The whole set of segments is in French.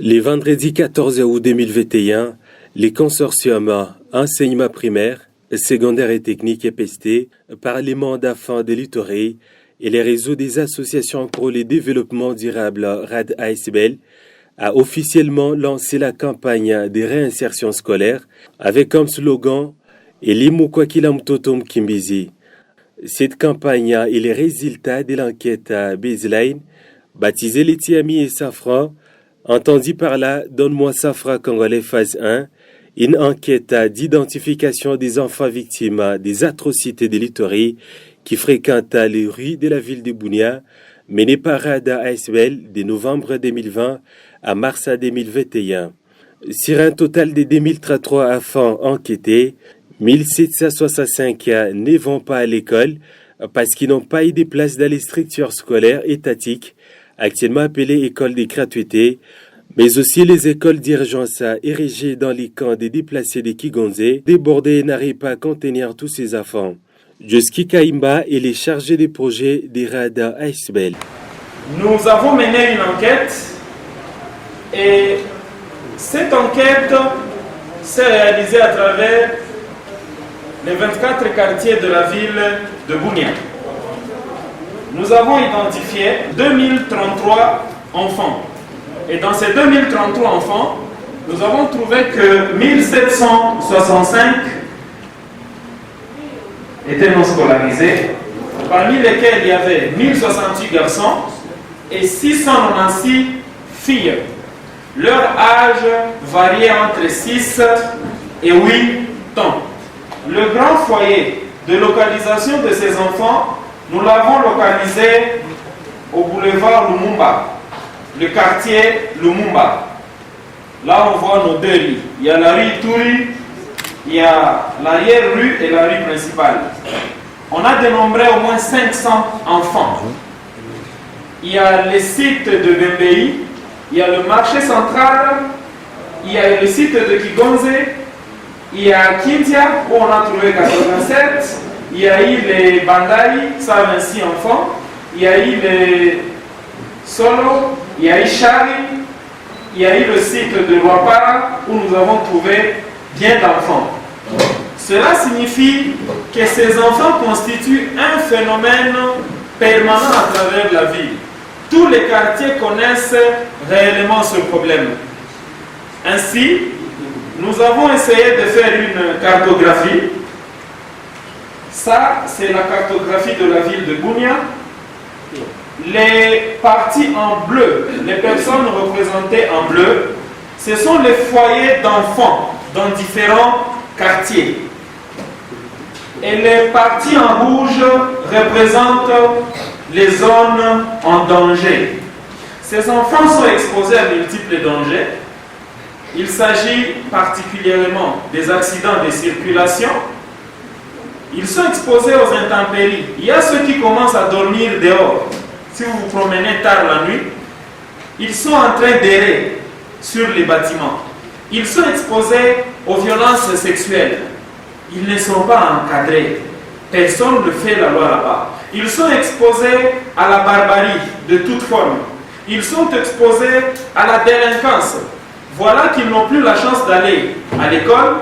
Les vendredis 14 août 2021, les consortiums enseignement primaire, secondaire et technique EPST, Parlement d'enfants de Litoré et les réseaux des associations pour le développement durable RAD ASBL a officiellement lancé la campagne de réinsertion scolaire avec comme slogan Elimu kwa kila mtoto mkimbizi. Cette campagne est le résultat de l'enquête baseline baptisée Les Tiamis et Safran. Entendu par là, Donne-moi Safra Congolais phase 1, une enquête d'identification des enfants victimes des atrocités de l'Ituri qui fréquentent les rues de la ville de Bunia, menée par RAD ASBL de novembre 2020 à mars 2021. Sur un total de 2033 enfants enquêtés, 1765 ne vont pas à l'école parce qu'ils n'ont pas eu de place dans les structures scolaires étatiques, actuellement appelées écoles de gratuité, mais aussi les écoles d'urgence érigées dans les camps des déplacés de Kigonze, débordées et n'arrivent pas à contenir tous ces enfants. Joski Kaimba est le chargé des projets des RAD ASBL. Nous avons mené une enquête et cette enquête s'est réalisée à travers les 24 quartiers de la ville de Bunia. Nous avons identifié 2033 enfants. Et dans ces 2033 enfants, nous avons trouvé que 1765 étaient non scolarisés, parmi lesquels il y avait 1068 garçons et 696 filles. Leur âge variait entre 6 et 8 ans. Le grand foyer de localisation de ces enfants, nous l'avons localisé au boulevard Lumumba, le quartier Lumumba. Là, on voit nos deux rues. Il y a la rue Ituri, il y a l'arrière-rue et la rue principale. On a dénombré au moins 500 enfants. Il y a le site de Bembei, il y a le marché central, il y a le site de Kigonze, il y a Kintia où on a trouvé 87, il y a eu les Bandai, 126 enfants, il y a eu les Solo, il y a eu Chari, il y a eu le site de Rwapara où nous avons trouvé bien d'enfants. Cela signifie que ces enfants constituent un phénomène permanent à travers la ville. Tous les quartiers connaissent réellement ce problème. Ainsi, nous avons essayé de faire une cartographie. Ça, c'est la cartographie de la ville de Bunia. Les parties en bleu, les personnes représentées en bleu, ce sont les foyers d'enfants dans différents quartiers. Et les parties en rouge représentent les zones en danger. Ces enfants sont exposés à multiples dangers. Il s'agit particulièrement des accidents de circulation. Ils sont exposés aux intempéries. Il y a ceux qui commencent à dormir dehors. Si vous vous promenez tard la nuit, ils sont en train d'errer sur les bâtiments. Ils sont exposés aux violences sexuelles. Ils ne sont pas encadrés. Personne ne fait la loi là-bas. Ils sont exposés à la barbarie de toute forme. Ils sont exposés à la délinquance. Voilà qu'ils n'ont plus la chance d'aller à l'école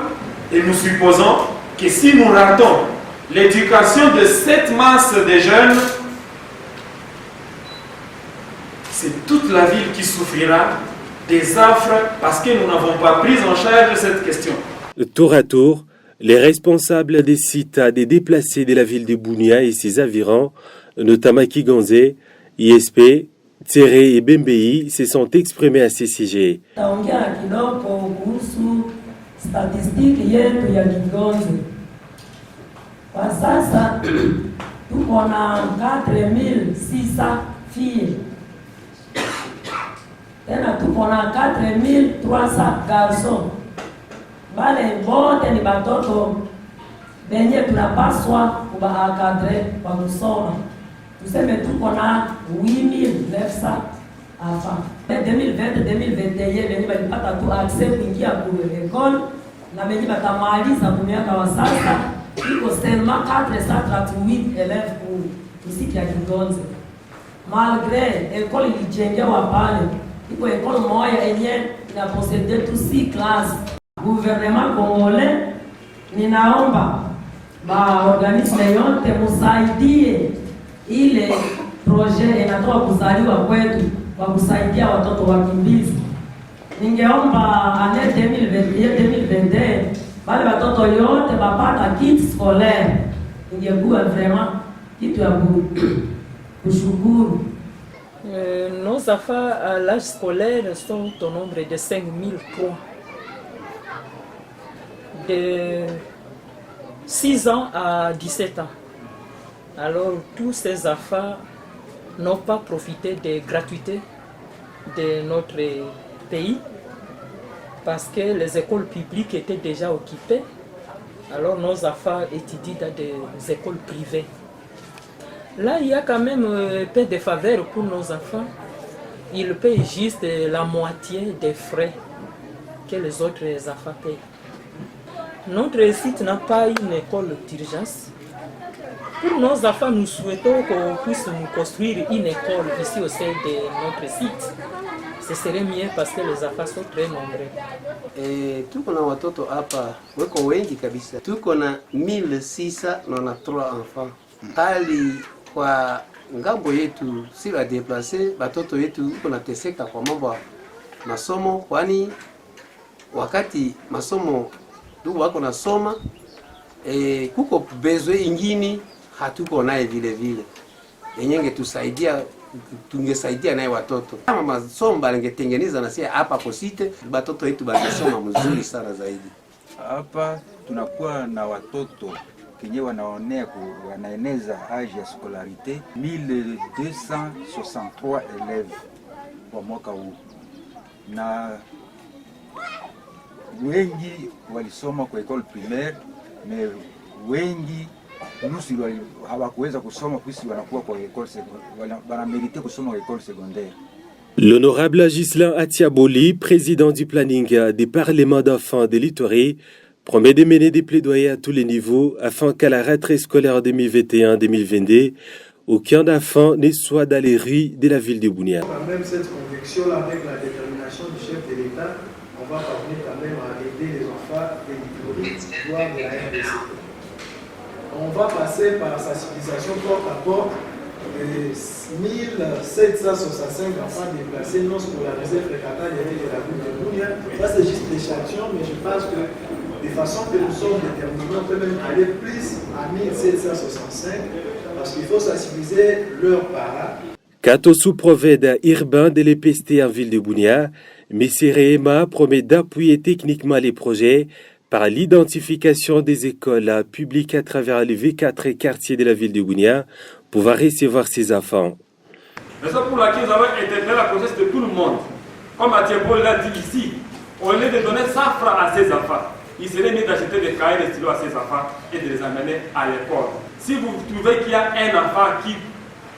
et nous supposons que si nous ratons l'éducation de cette masse de jeunes, c'est toute la ville qui souffrira des affres parce que nous n'avons pas pris en charge cette question. Tour à tour, les responsables des sites des déplacés de la ville de Bunia et ses environs, notamment Kigonze, ISP, Tsere et Bembei, se sont exprimés à ces sujets. Kwa sasa tuko na 4600 filles. Tena tuko na 4300 garçons. Wale wote ni batoto benye tunapaswa kubaakadre kwa kusoma. Tuseme tuko na 8900 enfants. 2020-2021 benye balipata tu accès kuingia kwa école na benye batamaliza kwa miaka wa sasa. Il y a seulement 438 élèves pour ici qui a Kigonze. Malgré l'école qui est en pale, iko école moja yenye inaposede tu 6 classes. Gouvernement congolais, ninaomba organisme yote musaidie ile projet inatoka kuzaliwa kwetu kwa kusaidia watoto wakimbizi. Ningeomba ane 2021 bale watoto yote bapata kit scolaire. Ingekuwa vraiment kitu ya kushukuru. Nos enfants à l'âge scolaire sont au nombre de 5003. De 6 ans à 17 ans. Alors tous ces enfants n'ont pas profité des gratuités de notre pays parce que les écoles publiques étaient déjà occupées. Alors nos enfants étudient dans des écoles privées. Là, il y a quand même un peu de faveur pour nos enfants. Ils payent juste la moitié des frais que les autres enfants payent. Notre site n'a pas une école d'urgence. Pour nos enfants, nous souhaitons qu'on puisse nous construire une école ici au sein de notre site. Ce serait mieux parce que les enfants sont très nombreux. Tuko na watoto hapa weko wengi kabisa. Tuko na 1693 enfants. Hali kwa ngambo yetu si wa deplace batoto yetu uko nateseka kwa mambo masomo, kwani wakati masomo ndugu wako nasoma kuko bezwe ingini hatuko naye vile vile. Yenyenge tusaidia, tungesaidia naye watoto. Kama masomo balengetengeneza na sia hapa posite batoto wetu basoma mzuri sana zaidi. Hapa tunakuwa na watoto kenye wanaeneza age ya scolarité 1263 élèves kwa mwaka huu, na wengi walisoma kwa école primaire, mais wengi nusu hawakuweza kusoma puisque wanakuwa kwa école secondaire, wanamerite kusoma kwa école secondaire. L'honorable Ghislain Atiaboli, président du planning des parlements d'enfants de l'Itourie, promet de mener des plaidoyers à tous les niveaux afin qu'à la rentrée scolaire 2021-2022, aucun enfant ne soit dans les rues de la ville de Bunia. Même cette conviction-là, avec la détermination du chef de l'État, on va parvenir quand même à aider les enfants de l'Itourie, voire de la RDC. On va passer par sensibilisation porte à porte de 1765 enfants déplacés non scolarisés fréquentant les rues de la ville de Bunia. Ça, c'est juste l'échantillon, mais je pense que de façon que nous sommes déterminés, on peut même aller plus à 1765 parce qu'il faut sensibiliser leurs parents. Quant au sous-prophète urbain de l'EPST en ville de Bunia, M. Rehema promet d'appuyer techniquement les projets par l'identification des écoles publiques à travers les V4 quartiers de la ville de Bunia pour recevoir ces enfants. Raison pour laquelle nous avons interpellé la conscience de tout le monde. Comme Atiaboli l'a dit ici, au lieu de donner 100 francs à ces enfants, il serait mieux d'acheter des cahiers et des stylos à ces enfants et de les amener à l'école. Si vous trouvez qu'il y a un enfant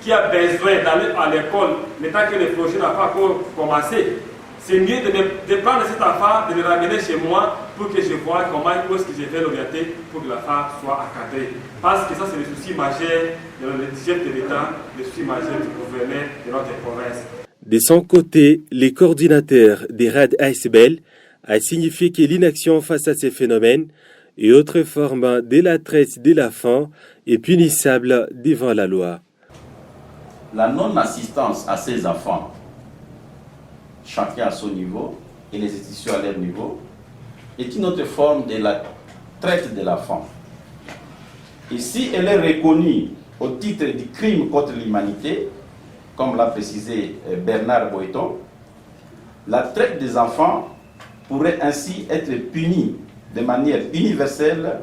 qui a besoin d'aller à l'école, mais tant que le projet n'a pas encore commencé, c'est mieux de prendre cet enfant, de le ramener chez moi pour que je vois comment est-ce que je vais l'orienter pour que l'enfant soit encadré. Parce que ça, c'est le souci majeur de le chef de l'État, le souci majeur du gouverneur de notre province. De son côté, les coordinateurs des RAD ASBL a signifié que l'inaction face à ces phénomènes et autres formes de la traite de l'enfant est punissable devant la loi. La non-assistance à ces enfants, chacun à son niveau et les institutions à leur niveau, est une autre forme de la traite de l'enfant. Et si elle est reconnue au titre du crime contre l'humanité, comme l'a précisé Bernard Boeton, la traite des enfants pourrait ainsi être punie de manière universelle,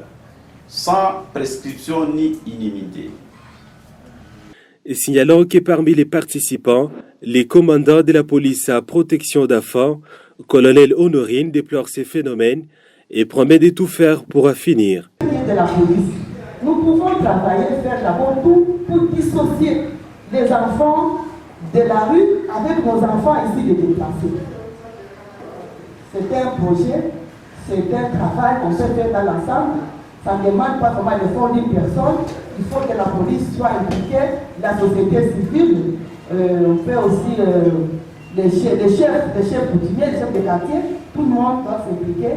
sans prescription ni inimité. Et signalons que parmi les participants, les commandants de la police à protection d'enfants, colonel Honorine, déplore ces phénomènes et promet de tout faire pour en finir. De la police, nous pouvons travailler, faire d'abord tout pour dissocier les enfants de la rue avec nos enfants ici de déplacés. C'est un projet, c'est un travail qu'on peut faire dans l'ensemble. Ça ne demande pas seulement l'effort d'une personne, il faut que la police soit impliquée, la société civile. On peut aussi les chefs coutumiers, les chefs de quartier, tout le monde doit s'impliquer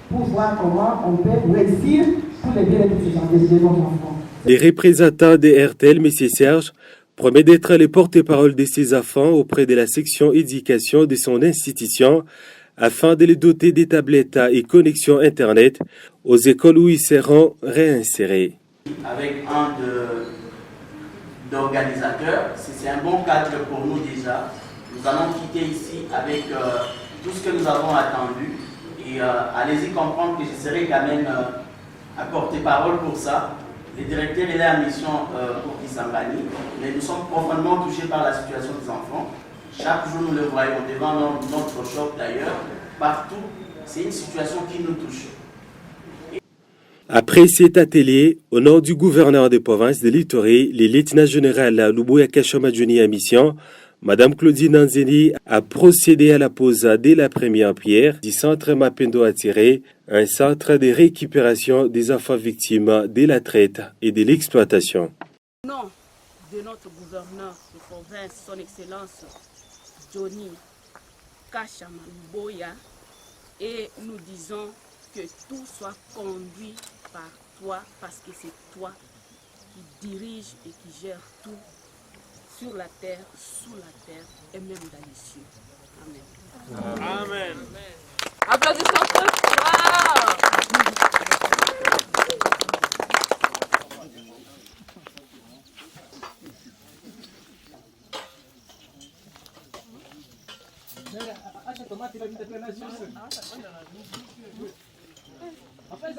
pour voir comment on peut réussir pour les bien-être de nos enfants. Les représentants de RTL, M. Serge, promet d'être les porte-parole de ses enfants auprès de la section éducation de son institution afin de les doter des tablettes et connexions Internet aux écoles où ils seront réinsérés. Avec un d'organisateurs, c'est un bon cadre pour nous déjà. Nous allons quitter ici avec tout ce que nous avons attendu et allez-y comprendre que je serai quand même à porte-parole pour ça. Le directeur est là en mission pour Kisangani, mais nous sommes profondément touchés par la situation des enfants. Chaque jour nous le voyons devant notre shop d'ailleurs, partout, c'est une situation qui nous touche. Après cet atelier, au nom du gouverneur des provinces de l'Ituri, le lieutenant-général Lubuya Kashamadjuni à mission, Madame Claudine Anzeni a procédé à la pose dès la première pierre du centre Mapendo Attiré, un centre de récupération des enfants victimes de la traite et de l'exploitation. Au nom de notre gouverneur de province, son Excellence Johnny Kashamadjuni, et nous disons que tout soit conduit par toi, parce que c'est toi qui dirige et qui gère tout sur la terre, sous la terre et même dans les cieux. Amen. Amen. Applaudissons très fort. Après,